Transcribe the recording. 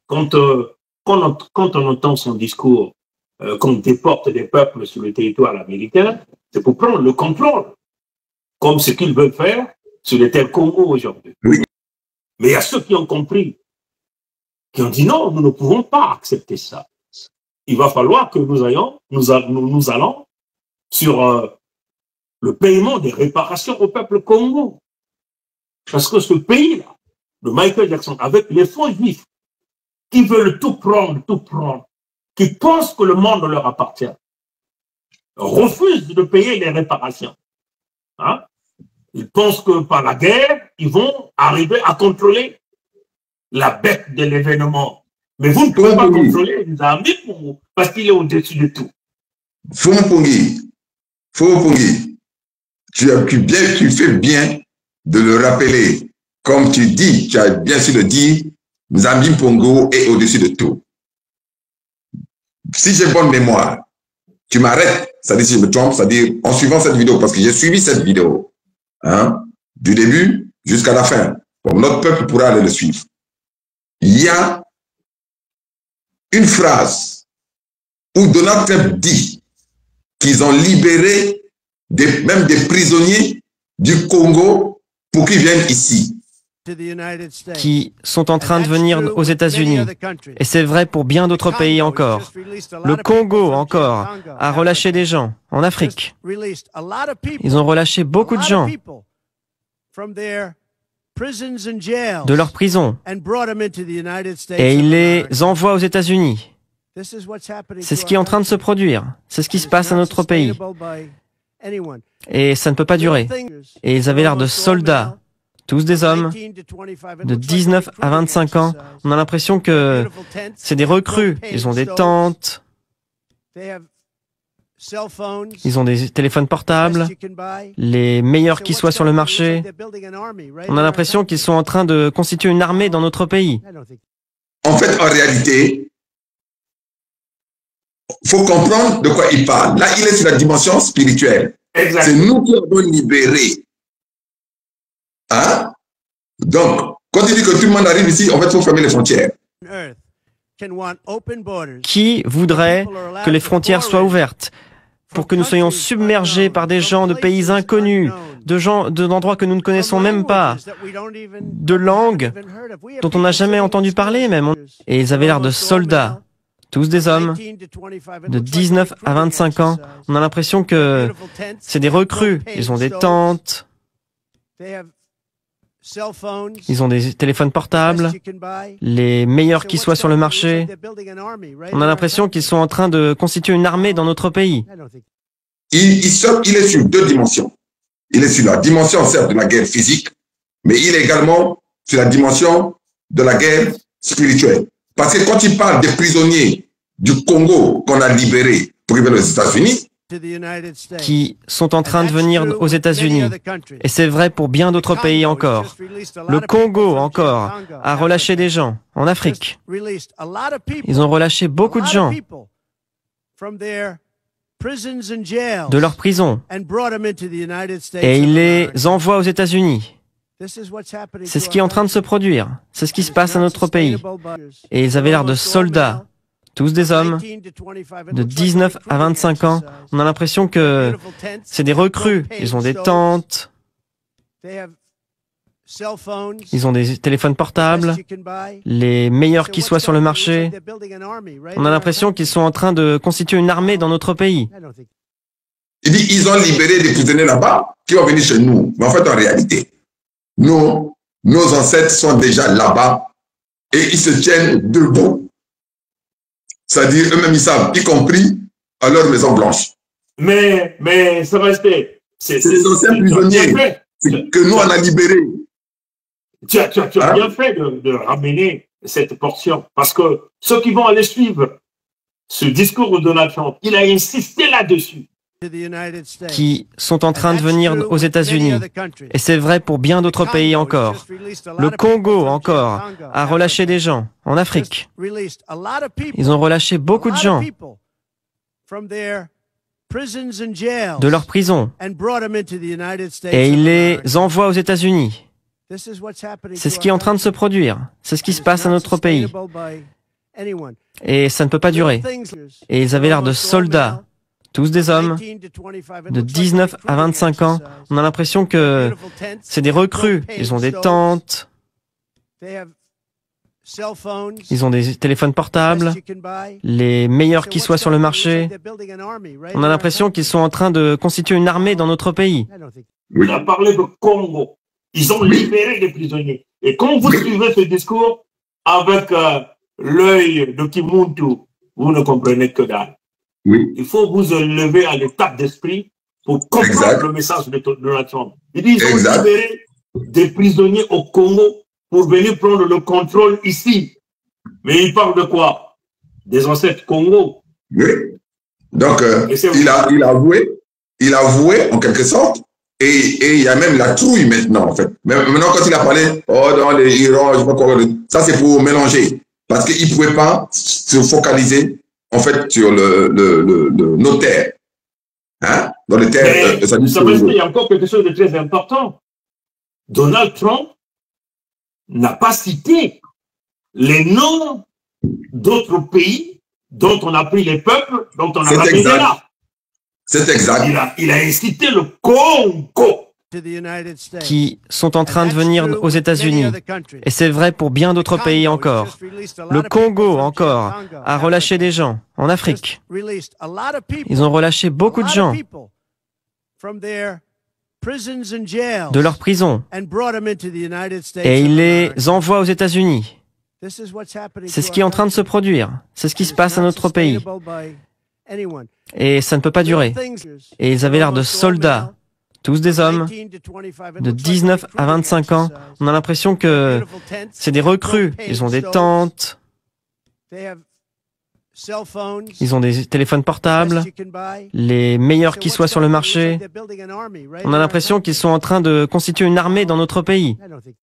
quand, quand on entend son discours qu'on déporte des peuples sur le territoire américain, c'est pour prendre le contrôle, comme ce qu'ils veulent faire sur les terres Congo aujourd'hui. Oui. Mais il y a ceux qui ont compris, qui ont dit non, nous ne pouvons pas accepter ça. Il va falloir que nous allons sur le paiement des réparations au peuple Congo. Parce que ce pays-là, de Michael Jackson, avec les faux juifs, qui veulent tout prendre, qui pensent que le monde leur appartient, refusent de payer les réparations. Hein? Ils pensent que par la guerre, ils vont arriver à contrôler la bête de l'événement. Mais vous ne pouvez pas contrôler Nzambi parce qu'il est au-dessus de tout. Fonpongi, tu fais bien de le rappeler. Comme tu dis, tu as bien su le dire, Nzambi Mpongo est au-dessus de tout. Si j'ai bonne mémoire, tu m'arrêtes, c'est-à-dire si je me trompe, c'est-à-dire en suivant cette vidéo, parce que j'ai suivi cette vidéo, hein, du début jusqu'à la fin. Bon, notre peuple pourra aller le suivre. Il y a une phrase où Donald Trump dit qu'ils ont libéré même des prisonniers du Congo pour qu'ils viennent ici. Qui sont en train de venir aux États-Unis. Et c'est vrai pour bien d'autres pays encore. Le Congo encore a relâché des gens en Afrique. Ils ont relâché beaucoup de gens de leurs prisons et ils les envoient aux États-Unis. C'est ce qui est en train de se produire. C'est ce qui se passe à notre pays. Et ça ne peut pas durer. Et ils avaient l'air de soldats. Tous des hommes de 19 à 25 ans. On a l'impression que c'est des recrues. Ils ont des tentes. Ils ont des téléphones portables, les meilleurs qui soient sur le marché. On a l'impression qu'ils sont en train de constituer une armée dans notre pays. En fait, en réalité, il faut comprendre de quoi il parle. Là, il est sur la dimension spirituelle. C'est nous qui avons libéré. Hein? Donc, quand il dit que tout le monde arrive ici, en fait, il faut fermer les frontières. Qui voudrait que les frontières soient ouvertes pour que nous soyons submergés par des gens de pays inconnus, d'endroits que nous ne connaissons même pas, de langues dont on n'a jamais entendu parler même. Et ils avaient l'air de soldats. Tous des hommes de 19 à 25 ans. On a l'impression que c'est des recrues. Ils ont des tentes. Ils ont des téléphones portables, les meilleurs qui soient sur le marché. On a l'impression qu'ils sont en train de constituer une armée dans notre pays. Il est sur deux dimensions. Il est sur la dimension, certes, de la guerre physique, mais il est également sur la dimension de la guerre spirituelle. Parce que quand il parle des prisonniers du Congo qu'on a libérés pour venir aux États-Unis, qui sont en train de venir aux États-Unis. Et c'est vrai pour bien d'autres pays encore. Le Congo encore a relâché des gens en Afrique. Ils ont relâché beaucoup de gens de leurs prisons et ils les envoient aux États-Unis. C'est ce qui est en train de se produire. C'est ce qui se passe à notre pays. Et ils avaient l'air de soldats. Tous des hommes de 19 à 25 ans. On a l'impression que c'est des recrues. Ils ont des tentes. Ils ont des téléphones portables, les meilleurs qui soient sur le marché. On a l'impression qu'ils sont en train de constituer une armée dans notre pays. Il dit ils ont libéré des prisonniers là-bas qui vont venir chez nous. Mais en fait, en réalité, nos ancêtres sont déjà là-bas et ils se tiennent debout. C'est-à-dire, eux-mêmes, ils savent, y compris à leur Maison Blanche. Mais ça restait. C'est les anciens prisonniers que nous, on a libérés. Tu as bien fait de ramener cette portion. Parce que ceux qui vont aller suivre ce discours de Donald Trump, il a insisté là-dessus. Qui sont en train de venir aux États-Unis. Et c'est vrai pour bien d'autres pays encore. Le Congo encore a relâché des gens en Afrique. Ils ont relâché beaucoup de gens de leurs prisons et ils les envoient aux États-Unis. C'est ce qui est en train de se produire. C'est ce qui se passe à notre pays. Et ça ne peut pas durer. Et ils avaient l'air de soldats, tous des hommes, de 19 à 25 ans. On a l'impression que c'est des recrues. Ils ont des tentes, ils ont des téléphones portables, les meilleurs qui soient sur le marché. On a l'impression qu'ils sont en train de constituer une armée dans notre pays. Il a parlé de Congo. Ils ont libéré des prisonniers. Et quand vous suivez ce discours avec l'œil de Kimuntu, vous ne comprenez que dalle. Oui. Il faut vous élever à l'étape d'esprit pour comprendre le message de Donald Trump. Il dit qu'ils ont libéré des prisonniers au Congo pour venir prendre le contrôle ici. Mais il parle de quoi? Des ancêtres Congo. Oui. Donc, il a avoué en quelque sorte, et il y a même la trouille maintenant, en fait. Maintenant, quand il a parlé, dans les Iran, je sais pas quoi, ça c'est pour mélanger. Parce qu'il ne pouvait pas se focaliser, en fait, sur nos terres. Hein? Dans les terres. Vous savez qu'il y a encore quelque chose de très important. Donald Trump n'a pas cité les noms d'autres pays dont on a pris les peuples, dont on a ramené là. C'est exact. Il a incité le Congo qui sont en train de venir aux États-Unis. Et c'est vrai pour bien d'autres pays encore. Le Congo, encore, a relâché des gens en Afrique. Ils ont relâché beaucoup de gens de leur prison et ils les envoient aux États-Unis. C'est ce qui est en train de se produire. C'est ce qui se passe à notre pays. Et ça ne peut pas durer. Et ils avaient l'air de soldats, tous des hommes, de 19 à 25 ans. On a l'impression que c'est des recrues. Ils ont des tentes, ils ont des téléphones portables, les meilleurs qui soient sur le marché. On a l'impression qu'ils sont en train de constituer une armée dans notre pays.